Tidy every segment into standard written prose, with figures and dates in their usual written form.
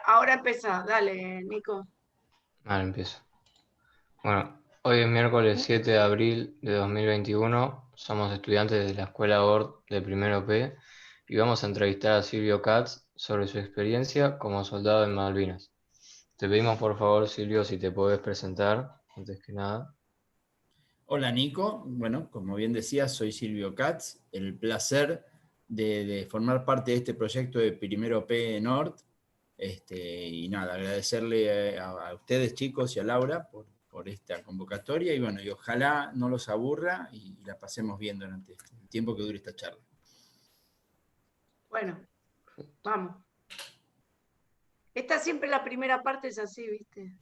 Ahora empezá, dale, Nico. Vale, empiezo. Bueno, hoy es miércoles 7 de abril de 2021. Somos estudiantes de la Escuela ORT de Primero P y vamos a entrevistar a Silvio Katz sobre su experiencia como soldado en Malvinas. Te pedimos por favor, Silvio, si te podés presentar, antes que nada. Hola Nico, bueno, como bien decía, soy Silvio Katz, el placer de formar parte de este proyecto de Primero P Nord, y nada, agradecerle a ustedes chicos y a Laura por esta convocatoria y bueno, y ojalá no los aburra y la pasemos bien durante el tiempo que dure esta charla. Bueno, vamos. Esta siempre la primera parte es así, ¿viste?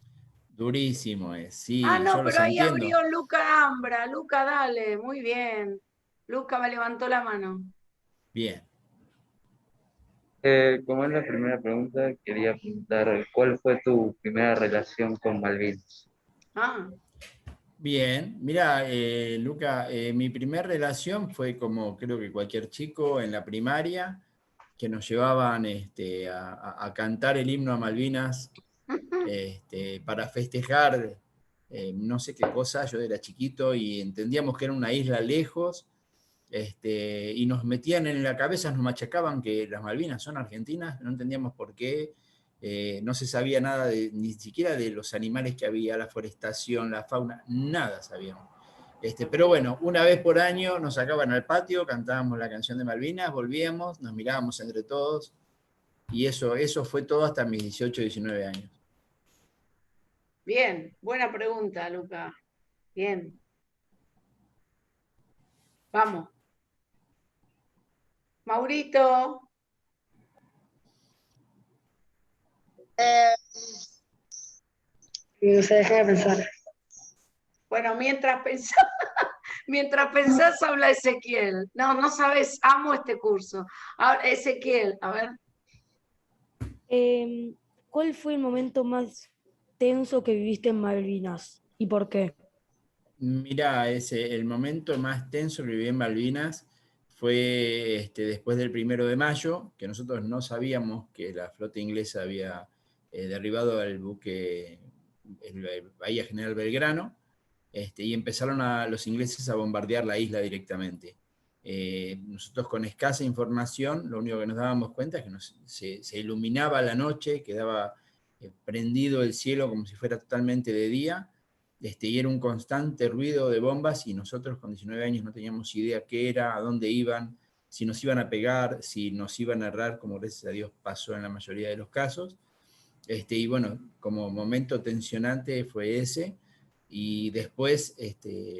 Durísimo es, Ah, sí, no, yo pero los ahí entiendo. abrió Luca Ambra. Luca, dale, muy bien. Luca me levantó la mano. Bien. Como es la primera pregunta, quería preguntar cuál fue tu primera relación con Malvinas. Ah, Bien, mira, Luca, mi primer relación fue como creo que cualquier chico en la primaria, que nos llevaban a cantar el himno a Malvinas para festejar no sé qué cosa, yo era chiquito y entendíamos que era una isla lejos, y nos metían en la cabeza, nos machacaban que las Malvinas son argentinas, no entendíamos por qué, no se sabía nada ni siquiera de los animales que había, la forestación, la fauna, nada sabíamos. Pero bueno, una vez por año nos sacaban al patio, cantábamos la canción de Malvinas, volvíamos, nos mirábamos entre todos, y eso fue todo hasta mis 18, 19 años. bien, buena pregunta, Luca. Bien, vamos. Maurito. No sé, déjame pensar. Bueno, mientras pensás, habla Ezequiel. No, no sabes, amo este curso. Ezequiel, a ver. Eh, ¿Cuál fue el momento más tenso que viviste en Malvinas y por qué? Mirá, el momento más tenso que viví en Malvinas fue después del 1 de mayo, que nosotros no sabíamos que la flota inglesa había derribado al buque el Bahía General Belgrano, y empezaron los ingleses a bombardear la isla directamente. Nosotros con escasa información, lo único que nos dábamos cuenta es que se iluminaba la noche, quedaba prendido el cielo como si fuera totalmente de día, y era un constante ruido de bombas y nosotros con 19 años no teníamos idea qué era, a dónde iban, si nos iban a pegar, si nos iban a errar, como gracias a Dios pasó en la mayoría de los casos. Y bueno, como momento tensionante fue ese, y después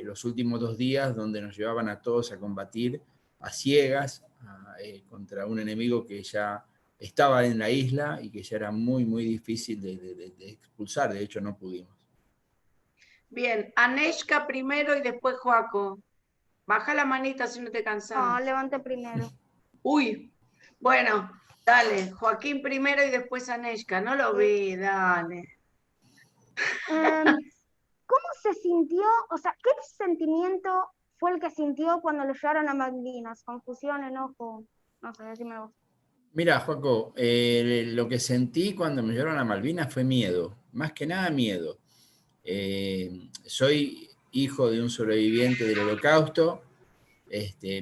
los últimos 2 días donde nos llevaban a todos a combatir a ciegas contra un enemigo que ya estaba en la isla y que ya era muy, muy difícil de expulsar, de hecho no pudimos. Bien, Aneshka primero y después Joaco. Baja la manita si no te No, cansás. levante primero. Uy, bueno, dale, Joaquín primero y después Aneshka. No lo vi, dale. ¿Cómo se sintió? O sea, ¿qué sentimiento fue el que sintió cuando lo llevaron a Malvinas? Confusión, enojo, no sé, decime vos. Mira, Joaco, lo que sentí cuando me llevaron a Malvinas fue miedo, más que nada miedo. Soy hijo de un sobreviviente del Holocausto.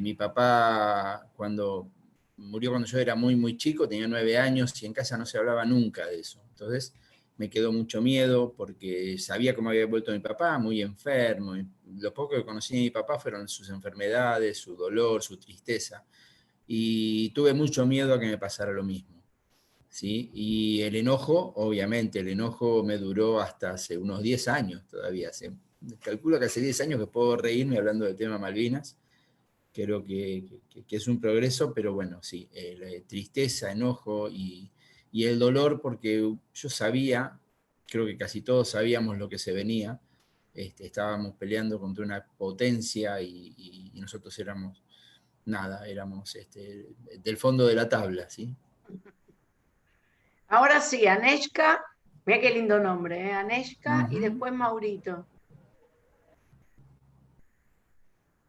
Mi papá murió cuando yo era muy, muy chico, tenía 9 años y en casa no se hablaba nunca de eso. Entonces me quedó mucho miedo porque sabía cómo había vuelto mi papá, muy enfermo. Y lo poco que conocí de mi papá fueron sus enfermedades, su dolor, su tristeza. Y tuve mucho miedo a que me pasara lo mismo. ¿Sí? Y el enojo, obviamente, el enojo me duró hasta hace unos 10 años todavía. Calculo que hace 10 años que puedo reírme hablando del tema Malvinas. Creo que es un progreso, pero bueno, sí, tristeza, enojo y el dolor, porque yo sabía, creo que casi todos sabíamos lo que se venía. Estábamos peleando contra una potencia y nosotros éramos nada, éramos del fondo de la tabla, ¿sí? Ahora sí, Aneshka. Mira qué lindo nombre, ¿eh? Aneshka y Ujú. después Maurito.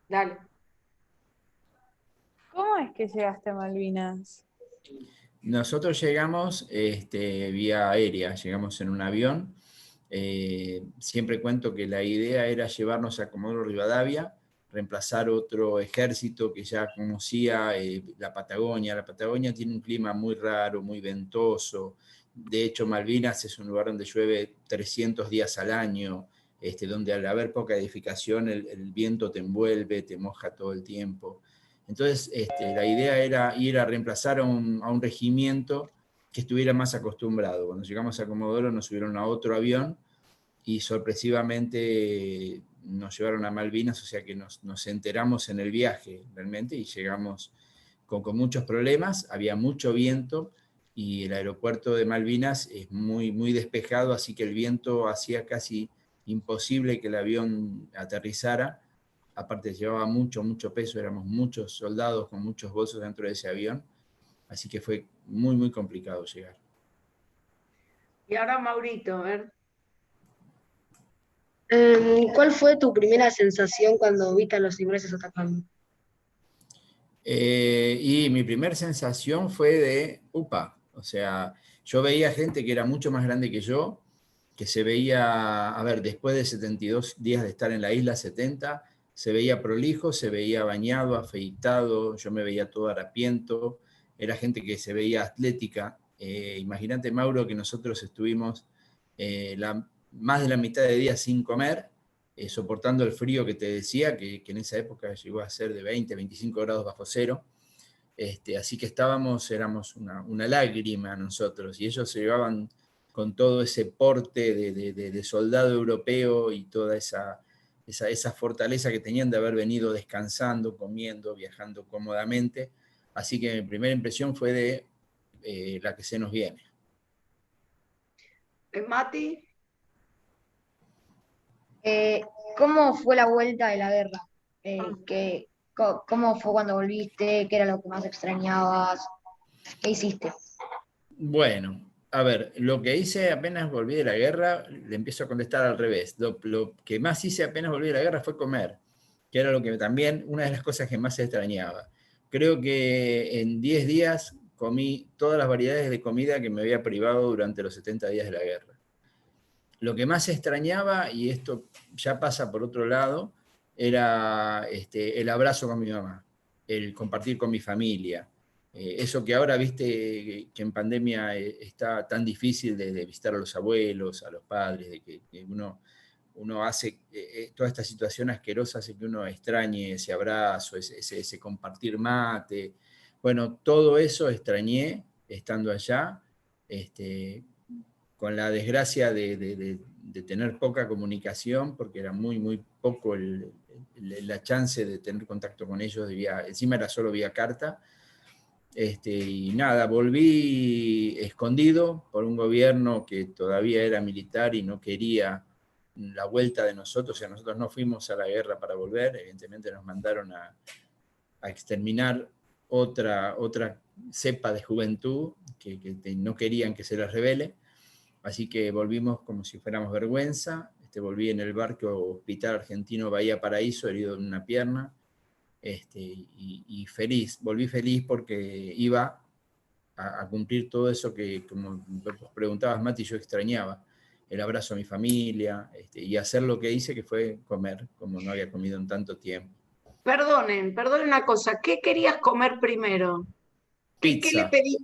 Dale. ¿Cómo es que llegaste a Malvinas? Nosotros llegamos vía aérea, llegamos en un avión. Siempre cuento que la idea era llevarnos a Comodoro Rivadavia, reemplazar otro ejército que ya conocía la Patagonia. La Patagonia tiene un clima muy raro, muy ventoso. De hecho, Malvinas es un lugar donde llueve 300 días al año, donde al haber poca edificación el viento te envuelve, te moja todo el tiempo. Entonces, la idea era ir a reemplazar a un regimiento que estuviera más acostumbrado. Cuando llegamos a Comodoro nos subieron a otro avión y sorpresivamente nos llevaron a Malvinas, o sea que nos enteramos en el viaje realmente y llegamos con muchos problemas, había mucho viento y el aeropuerto de Malvinas es muy, muy despejado, así que el viento hacía casi imposible que el avión aterrizara. Aparte llevaba mucho, mucho peso, éramos muchos soldados con muchos bolsos dentro de ese avión, así que fue muy, muy complicado llegar. Y ahora Maurito, a ver. ¿Cuál fue tu primera sensación cuando viste a los ingleses atacando? Y mi primera sensación fue de, upa, o sea, yo veía gente que era mucho más grande que yo, que se veía, a ver, después de 72 días de estar en la isla, 70, se veía prolijo, se veía bañado, afeitado, yo me veía todo harapiento, era gente que se veía atlética. Imagínate, Mauro, que nosotros estuvimos más de la mitad de día sin comer, soportando el frío que te decía, que en esa época llegó a ser de 20, 25 grados bajo cero. Así que éramos una lágrima nosotros, y ellos se llevaban con todo ese porte de soldado europeo y toda esa fortaleza que tenían de haber venido descansando, comiendo, viajando cómodamente. Así que mi primera impresión fue de la que se nos viene. Mati. ¿Cómo fue la vuelta de la guerra? ¿Cómo fue cuando volviste? ¿Qué era lo que más extrañabas? ¿Qué hiciste? Bueno, a ver, lo que hice apenas volví de la guerra, le empiezo a contestar al revés. Lo que más hice apenas volví de la guerra fue comer, que era lo que también, una de las cosas que más extrañaba. Creo que en 10 días comí todas las variedades de comida que me había privado durante los 70 días de la guerra. Lo que más extrañaba, y esto ya pasa por otro lado, era el abrazo con mi mamá, el compartir con mi familia. Eso que ahora, viste, que en pandemia está tan difícil de visitar a los abuelos, a los padres, de que uno hace, toda esta situación asquerosa hace que uno extrañe ese abrazo, ese compartir mate. Bueno, todo eso extrañé estando allá, con la desgracia de tener poca comunicación, porque era muy, muy poco la chance de tener contacto con ellos, encima era solo vía carta. Y nada, volví escondido por un gobierno que todavía era militar y no quería la vuelta de nosotros. O sea, nosotros no fuimos a la guerra para volver, evidentemente nos mandaron a exterminar otra cepa de juventud que no querían que se les revele. Así que volvimos como si fuéramos vergüenza. Volví en el barco Hospital Argentino Bahía Paraíso, herido en una pierna. Y feliz, volví feliz porque iba a cumplir todo eso que, como vos preguntabas, Mati, yo extrañaba, el abrazo a mi familia, y hacer lo que hice, que fue comer, como no había comido en tanto tiempo. Perdonen una cosa, ¿qué querías comer primero? ¿Qué le Pizza. pedí?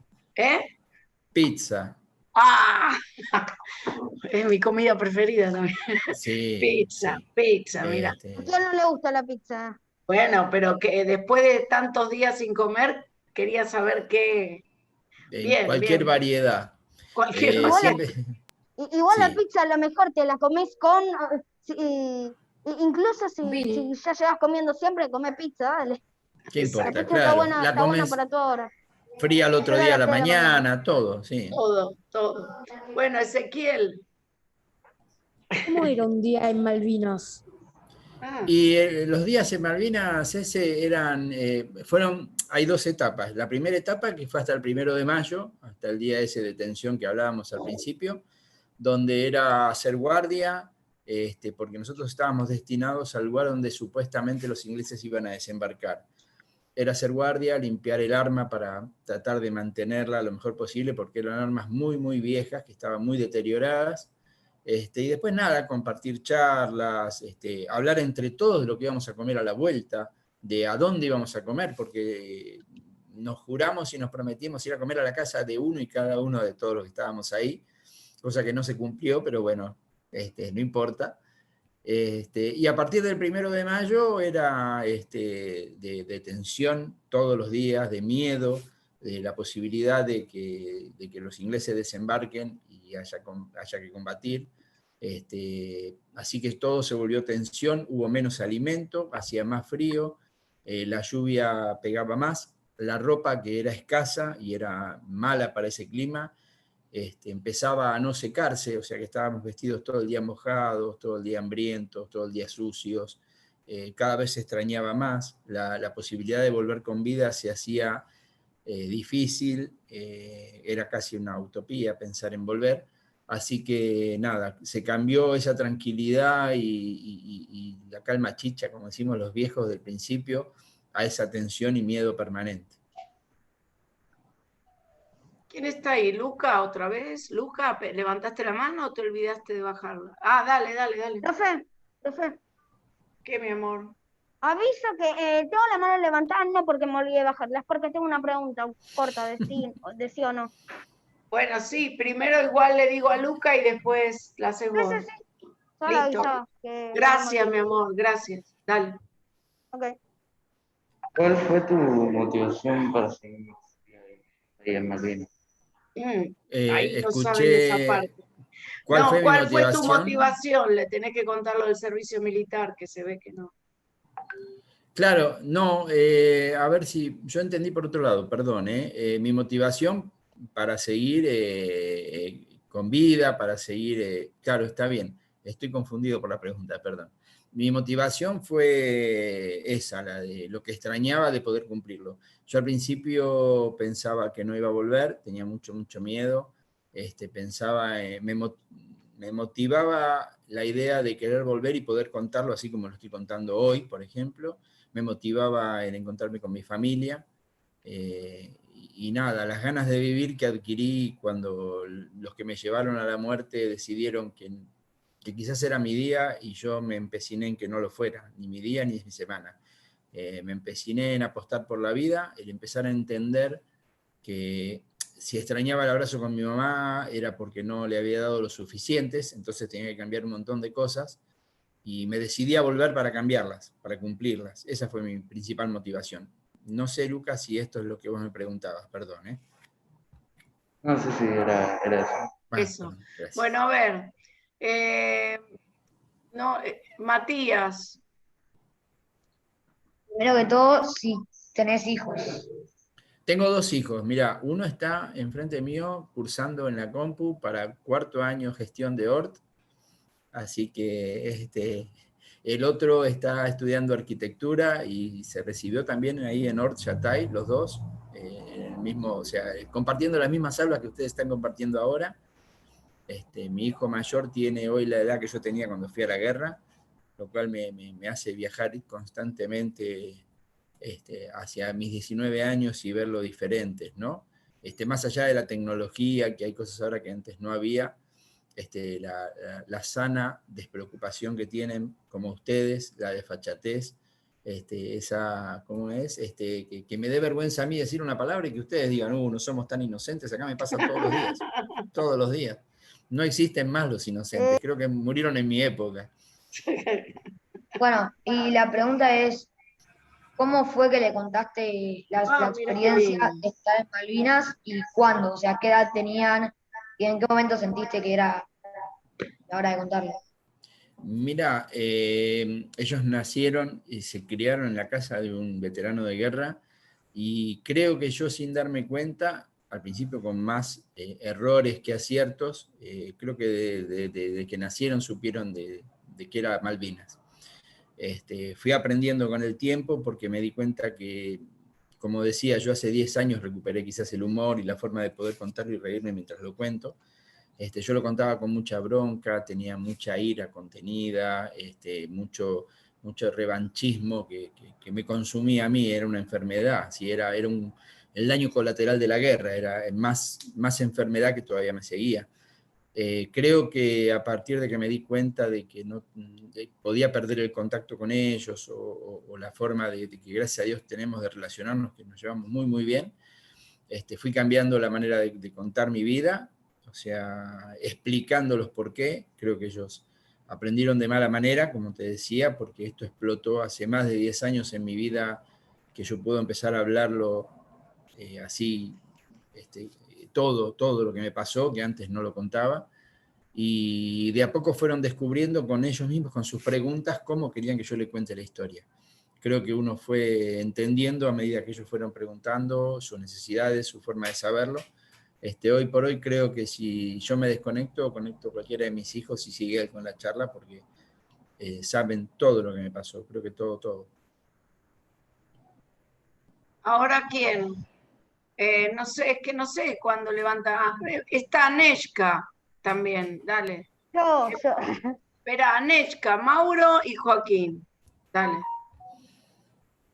Pizza. ¡Ah! Es mi comida preferida también. Sí. Pizza, sí. pizza, mira. ¿A quién no le gusta la pizza? Bueno, pero que después de tantos días sin comer, quería saber qué. Bien, cualquier bien. variedad. Cualquier Siempre... Igual la Sí. pizza a lo mejor te la comés con... incluso si ya llevas comiendo siempre, comé pizza, dale. ¿Qué La importa? pizza Claro, está la buena comes para toda hora. fría al otro día a la mañana, todo, sí. Todo. Bueno, Ezequiel. ¿Cómo era un día en Malvinas? Y los días en Malvinas hay dos etapas. La primera etapa, que fue hasta el 1 de mayo, hasta el día ese de tensión que hablábamos al principio, donde era hacer guardia, porque nosotros estábamos destinados al lugar donde supuestamente los ingleses iban a desembarcar. era hacer guardia, limpiar el arma para tratar de mantenerla lo mejor posible, porque eran armas muy, muy viejas, que estaban muy deterioradas. Y después nada, compartir charlas, hablar entre todos de lo que íbamos a comer a la vuelta, de a dónde íbamos a comer, porque nos juramos y nos prometimos ir a comer a la casa de uno y cada uno de todos los que estábamos ahí, cosa que no se cumplió, pero bueno, no importa. Y a partir del 1 de mayo era de tensión todos los días, de miedo, de la posibilidad de que los ingleses desembarquen y haya que combatir. Así que todo se volvió tensión, hubo menos alimento, hacía más frío, la lluvia pegaba más, la ropa que era escasa y era mala para ese clima, empezaba a no secarse, o sea que estábamos vestidos todo el día mojados, todo el día hambrientos, todo el día sucios, cada vez se extrañaba más, la posibilidad de volver con vida se hacía difícil, era casi una utopía pensar en volver, así que nada, se cambió esa tranquilidad y la calma chicha, como decimos los viejos del principio, a esa tensión y miedo permanente. ¿Quién está ahí? ¿Luca otra vez? ¿Luca, levantaste la mano o te olvidaste de bajarla? Ah, dale, dale, dale. Profe, ¿Qué, mi amor? aviso que tengo la mano levantada, no porque me olvidé de bajarla, es porque tengo una pregunta corta de sí o no. Bueno, sí, primero igual le digo a Luca y después la haces vos. Sí. Solo avisaba que Gracias, no me mi olvidé. amor, gracias. Dale. Ok. ¿Cuál fue tu motivación para seguir ahí en Malvinas? Ahí no saben esa Escuché, parte. ¿cuál No, fue mi ¿cuál fue tu motivación? motivación? Le tenés que contar lo del servicio militar, que se ve que no. Claro, no, a ver si yo entendí por otro lado, perdón, mi motivación para seguir con vida, para seguir, claro, está bien, estoy confundido por la pregunta, perdón. Mi motivación fue esa, la de lo que extrañaba de poder cumplirlo. Yo al principio pensaba que no iba a volver, tenía mucho miedo, pensaba, me motivaba la idea de querer volver y poder contarlo así como lo estoy contando hoy, por ejemplo. Me motivaba el encontrarme con mi familia y nada, las ganas de vivir que adquirí cuando los que me llevaron a la muerte decidieron que quizás era mi día y yo me empeciné en que no lo fuera, ni mi día ni mi semana. Me empeciné en apostar por la vida, el empezar a entender que si extrañaba el abrazo con mi mamá era porque no le había dado lo suficientes, entonces tenía que cambiar un montón de cosas y me decidí a volver para cambiarlas, para cumplirlas. Esa fue mi principal motivación. No sé, Lucas, si esto es lo que vos me preguntabas, perdón, ¿eh? No sé si era eso. Eso. Perdón, gracias. Bueno, a ver. Matías. Primero que todo, si tenés hijos. Tengo 2 hijos, mira, uno está enfrente mío cursando en la compu para 4º año gestión de ORT, así que el otro está estudiando arquitectura y se recibió también ahí en ORT Yatay, los dos, en el mismo, o sea, compartiendo las mismas aulas que ustedes están compartiendo ahora. Mi hijo mayor tiene hoy la edad que yo tenía cuando fui a la guerra, lo cual me hace viajar constantemente hacia mis 19 años y verlo diferentes, ¿no? Más allá de la tecnología, que hay cosas ahora que antes no había, la sana despreocupación que tienen, como ustedes, la desfachatez, esa, ¿cómo es? Que me dé vergüenza a mí decir una palabra y que ustedes digan, no somos tan inocentes, acá me pasa todos los días. No existen más los inocentes, creo que murieron en mi época. Bueno, y la pregunta es, ¿cómo fue que le contaste la Mira qué experiencia lindo. de estar en Malvinas y cuándo? O sea, ¿qué edad tenían y en qué momento sentiste que era la hora de contarle? Mira, ellos nacieron y se criaron en la casa de un veterano de guerra y creo que yo sin darme cuenta, al principio con más errores que aciertos, creo que de que nacieron supieron de que era Malvinas. Fui aprendiendo con el tiempo porque me di cuenta que, como decía, yo hace 10 años recuperé quizás el humor y la forma de poder contarlo y reírme mientras lo cuento. Yo lo contaba con mucha bronca, tenía mucha ira contenida, mucho revanchismo que me consumía a mí, era una enfermedad, ¿sí? Era el daño colateral de la guerra, era más enfermedad que todavía me seguía. Creo que a partir de que me di cuenta de que no podía perder el contacto con ellos o la forma de que gracias a Dios tenemos de relacionarnos, que nos llevamos muy, muy bien, fui cambiando la manera de contar mi vida, o sea, explicándolos por qué. Creo que ellos aprendieron de mala manera, como te decía, porque esto explotó hace más de 10 años en mi vida, que yo puedo empezar a hablarlo así, todo lo que me pasó, que antes no lo contaba, y de a poco fueron descubriendo con ellos mismos, con sus preguntas, cómo querían que yo le cuente la historia. Creo que uno fue entendiendo a medida que ellos fueron preguntando sus necesidades, su forma de saberlo. Hoy por hoy creo que si yo me desconecto, conecto a cualquiera de mis hijos y sigue con la charla, porque saben todo lo que me pasó, creo que todo. ¿Ahora quién? No sé, es que no sé cuándo levanta. Está Aneshka también, dale. Yo. Espera, Aneshka, Mauro y Joaquín. Dale.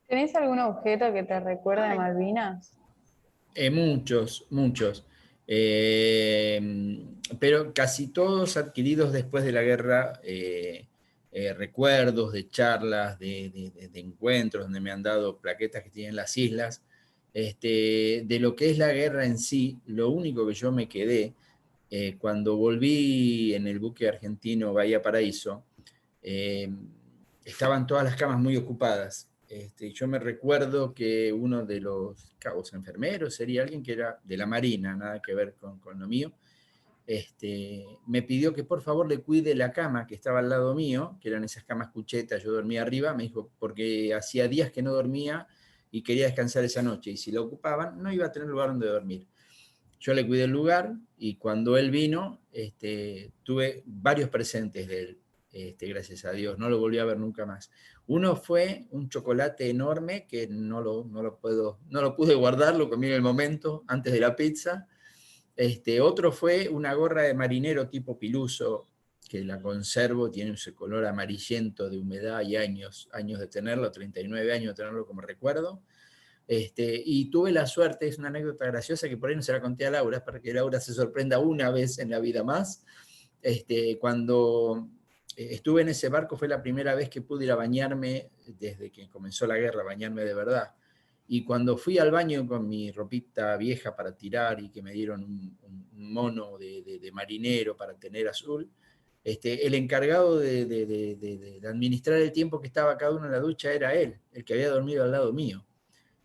¿Tenés algún objeto que te recuerde a Malvinas? Muchos. Pero casi todos adquiridos después de la guerra, recuerdos de charlas, de encuentros donde me han dado plaquetas que tienen las islas. De lo que es la guerra en sí, lo único que yo me quedé, cuando volví en el buque argentino Bahía Paraíso, estaban todas las camas muy ocupadas. Yo me recuerdo que uno de los cabos enfermeros, sería alguien que era de la Marina, nada que ver con lo mío, me pidió que por favor le cuide la cama que estaba al lado mío, que eran esas camas cuchetas, yo dormía arriba, me dijo, porque hacía días que no dormía y quería descansar esa noche, y si la ocupaban no iba a tener lugar donde dormir. Yo le cuidé el lugar, y cuando él vino, tuve varios presentes de él. Gracias a Dios, no lo volví a ver nunca más. Uno fue un chocolate enorme que no lo pude guardar, lo comí en el momento, antes de la pizza. Otro fue una gorra de marinero tipo Piluso, que la conservo, tiene ese color amarillento de humedad y años de tenerlo, 39 años de tenerlo como recuerdo. Y tuve la suerte, es una anécdota graciosa que por ahí no se la conté a Laura, para que Laura se sorprenda una vez en la vida más. Cuando estuve en ese barco fue la primera vez que pude ir a bañarme desde que comenzó la guerra, bañarme de verdad. Y cuando fui al baño con mi ropita vieja para tirar y que me dieron un mono de marinero para tener azul, el encargado de administrar el tiempo que estaba cada uno en la ducha era él, el que había dormido al lado mío.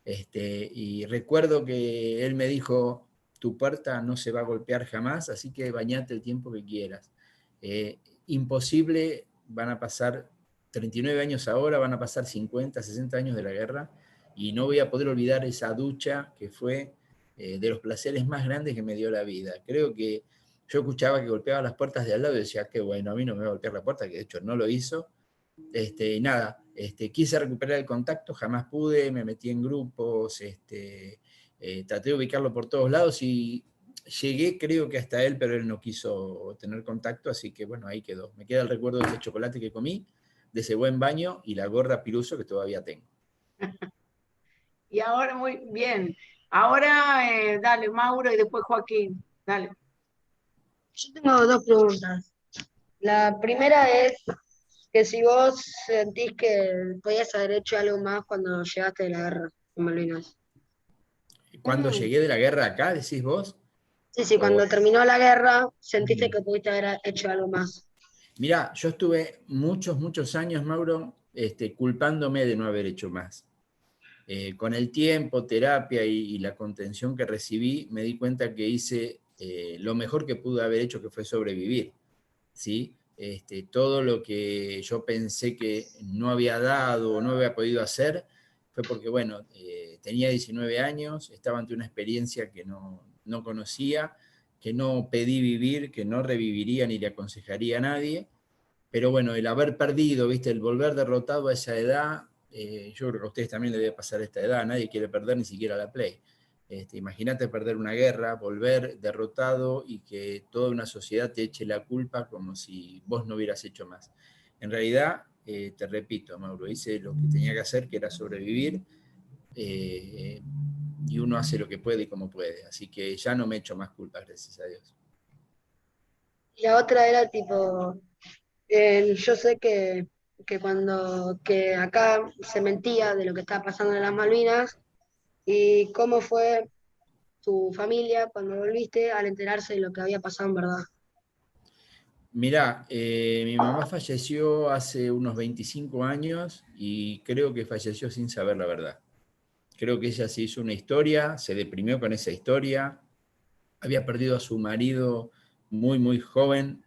Y recuerdo que él me dijo, tu puerta no se va a golpear jamás, así que bañate el tiempo que quieras. Imposible, van a pasar 39 años ahora, van a pasar 50, 60 años de la guerra, y no voy a poder olvidar esa ducha que fue de los placeres más grandes que me dio la vida. Creo que yo escuchaba que golpeaba las puertas de al lado y decía, qué bueno, a mí no me va a golpear la puerta, que de hecho no lo hizo. Nada, quise recuperar el contacto, jamás pude, me metí en grupos, traté de ubicarlo por todos lados y llegué, creo que hasta él, pero él no quiso tener contacto, así que bueno, ahí quedó. Me queda el recuerdo de ese chocolate que comí, de ese buen baño y la gorra Piluso que todavía tengo. Y ahora, muy bien. Ahora, dale, Mauro y después Joaquín. Dale. Yo tengo dos preguntas. La primera es que si vos sentís que podías haber hecho algo más cuando llegaste de la guerra en Malvinas. Cuando llegué de la guerra acá, decís vos. Sí, cuando terminó la guerra, sentiste Mm. que pudiste haber hecho algo más. Mirá, yo estuve muchos años, Mauro, culpándome de no haber hecho más. Con el tiempo, terapia y la contención que recibí, me di cuenta que hice lo mejor que pude haber hecho, que fue sobrevivir, ¿sí? Todo lo que yo pensé que no había dado o no había podido hacer, fue porque, bueno, tenía 19 años, estaba ante una experiencia que no conocía, que no pedí vivir, que no reviviría ni le aconsejaría a nadie, pero bueno, el haber perdido, ¿viste? El volver derrotado a esa edad, yo creo que a ustedes también les debe pasar esta edad, nadie quiere perder ni siquiera la Play. Imagínate perder una guerra, volver derrotado y que toda una sociedad te eche la culpa como si vos no hubieras hecho más. En realidad, te repito, Mauro, hice lo que tenía que hacer, que era sobrevivir, y uno hace lo que puede y como puede. Así que ya no me echo más culpa, gracias a Dios. Y la otra era tipo, yo sé que acá se mentía de lo que estaba pasando en las Malvinas, y cómo fue tu familia cuando volviste al enterarse de lo que había pasado en verdad. Mirá, mi mamá falleció hace unos 25 años y creo que falleció sin saber la verdad. Creo que ella se hizo una historia, se deprimió con esa historia, había perdido a su marido muy, muy joven,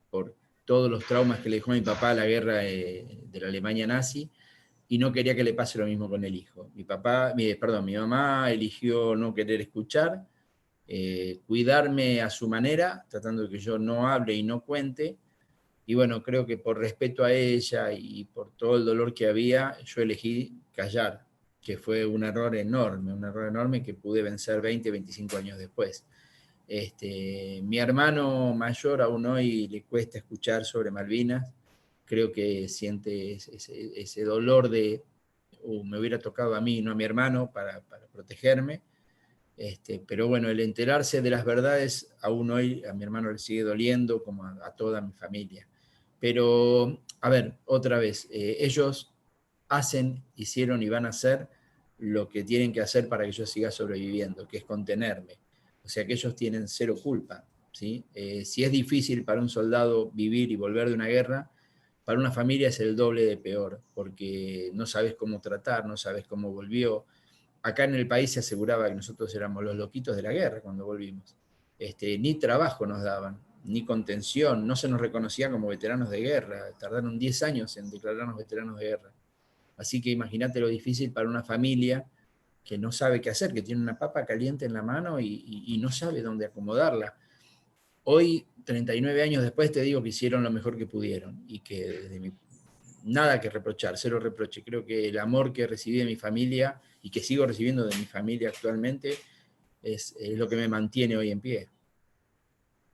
por todos los traumas que le dejó mi papá a la guerra de la Alemania nazi, y no quería que le pase lo mismo con el hijo. Mi mamá eligió no querer escuchar, cuidarme a su manera, tratando de que yo no hable y no cuente, y bueno, creo que por respeto a ella y por todo el dolor que había, yo elegí callar, que fue un error enorme que pude vencer 20, 25 años después. Mi hermano mayor aún hoy le cuesta escuchar sobre Malvinas, creo que siente ese dolor de, me hubiera tocado a mí, no a mi hermano, para protegerme. Pero bueno, el enterarse de las verdades, aún hoy a mi hermano le sigue doliendo, como a toda mi familia. Pero, a ver, otra vez, ellos hicieron y van a hacer lo que tienen que hacer para que yo siga sobreviviendo, que es contenerme. O sea que ellos tienen cero culpa, ¿sí? Si es difícil para un soldado vivir y volver de una guerra, para una familia es el doble de peor, porque no sabes cómo tratar, no sabes cómo volvió. Acá en el país se aseguraba que nosotros éramos los loquitos de la guerra cuando volvimos. Ni trabajo nos daban, ni contención, no se nos reconocía como veteranos de guerra, tardaron 10 años en declararnos veteranos de guerra. Así que imagínate lo difícil para una familia que no sabe qué hacer, que tiene una papa caliente en la mano y no sabe dónde acomodarla. Hoy, 39 años después, te digo que hicieron lo mejor que pudieron y que nada que reprochar, cero reproche. Creo que el amor que recibí de mi familia y que sigo recibiendo de mi familia actualmente es lo que me mantiene hoy en pie.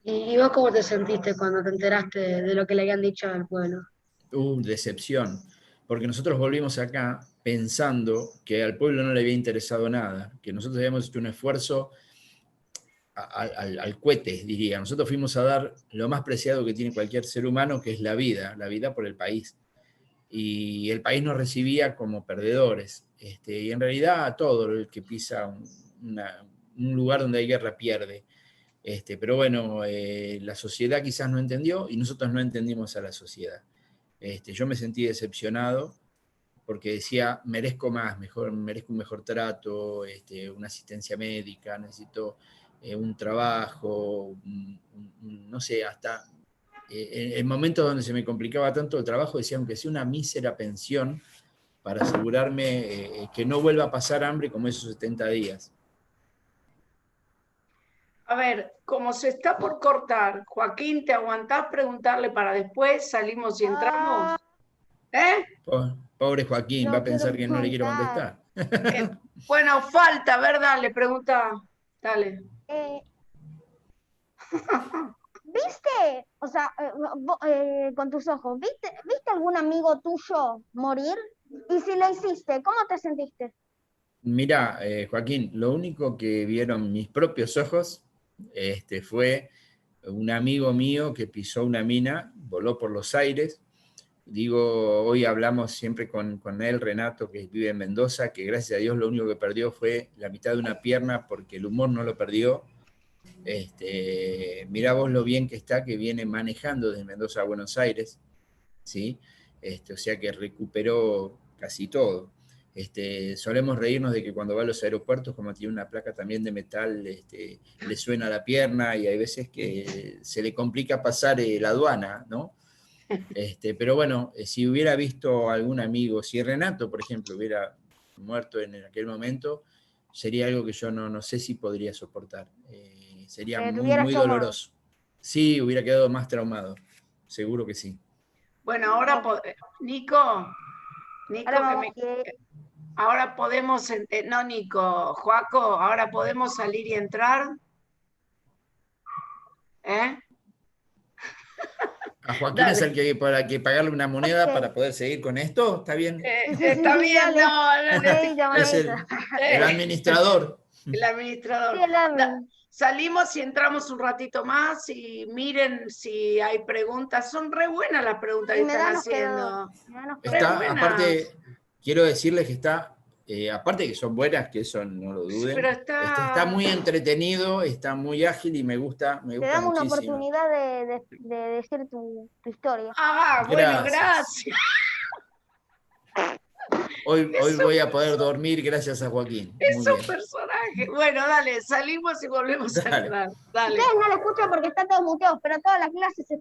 ¿Y vos cómo te sentiste cuando te enteraste de lo que le habían dicho al pueblo? Decepción, porque nosotros volvimos acá pensando que al pueblo no le había interesado nada, que nosotros habíamos hecho un esfuerzo al cohete, diría. Nosotros fuimos a dar lo más preciado que tiene cualquier ser humano, que es la vida por el país. Y el país nos recibía como perdedores. Y en realidad todo el que pisa un lugar donde hay guerra pierde. Pero bueno, la sociedad quizás no entendió y nosotros no entendimos a la sociedad. Yo me sentí decepcionado porque decía, merezco más, merezco un mejor trato, una asistencia médica, necesito un trabajo, no sé, hasta en momentos donde se me complicaba tanto el trabajo, decía, aunque sea una mísera pensión, para asegurarme que no vuelva a pasar hambre como esos 70 días. A ver, como se está por cortar, Joaquín, ¿te aguantás preguntarle para después? ¿Salimos y entramos? ¿Eh? Pobre Joaquín, va a Yo quiero pensar que no le quiero preguntar. contestar. Bueno, falta, a ver, dale, pregunta. Dale. Eh, ¿Viste? O sea, con tus ojos, ¿viste algún amigo tuyo morir? Y si lo hiciste, ¿cómo te sentiste? Mirá, Joaquín, lo único que vieron mis propios ojos fue un amigo mío que pisó una mina, voló por los aires. Digo, hoy hablamos siempre con él, Renato, que vive en Mendoza, que gracias a Dios lo único que perdió fue la mitad de una pierna porque el humor no lo perdió. Mirá vos lo bien que está, que viene manejando desde Mendoza a Buenos Aires, ¿sí? O sea que recuperó casi todo. Solemos reírnos de que cuando va a los aeropuertos, como tiene una placa también de metal, le suena la pierna y hay veces que se le complica pasar la aduana, ¿no? Pero bueno, si hubiera visto algún amigo, si Renato, por ejemplo, hubiera muerto en aquel momento, sería algo que yo no sé si podría soportar. Sería Te muy, hubieras muy traumado. doloroso. Sí, hubiera quedado más traumado, seguro que sí. Bueno, ahora, Nico, Ahora ahora podemos, no, Nico, Joaco, ahora podemos salir y entrar. ¿Eh? A Joaquín Dale. es el que para que pagarle una moneda Ok. para poder seguir con esto, ¿está bien? Está bien, dale. no, Monedita, Es el monedita. administrador. el administrador. Sí, el admin. Salimos y entramos un ratito más y miren si hay preguntas. Son re buenas las preguntas Y que me están da los haciendo. quedadores, me da los Re Está, buenas. aparte, quiero decirles que está, aparte que son buenas, que eso no lo Sí, duden, pero está muy entretenido, está muy ágil y me gusta Te damos una muchísimo. oportunidad de decir tu historia. Ah, bueno, Gracias. gracias. Hoy Es voy a poder dormir gracias a Joaquín. Es Muy un bien. personaje. Bueno, dale, salimos y volvemos a Dale. entrar. Dale. Ustedes no lo escuchan porque están todos muteados, pero todas las clases están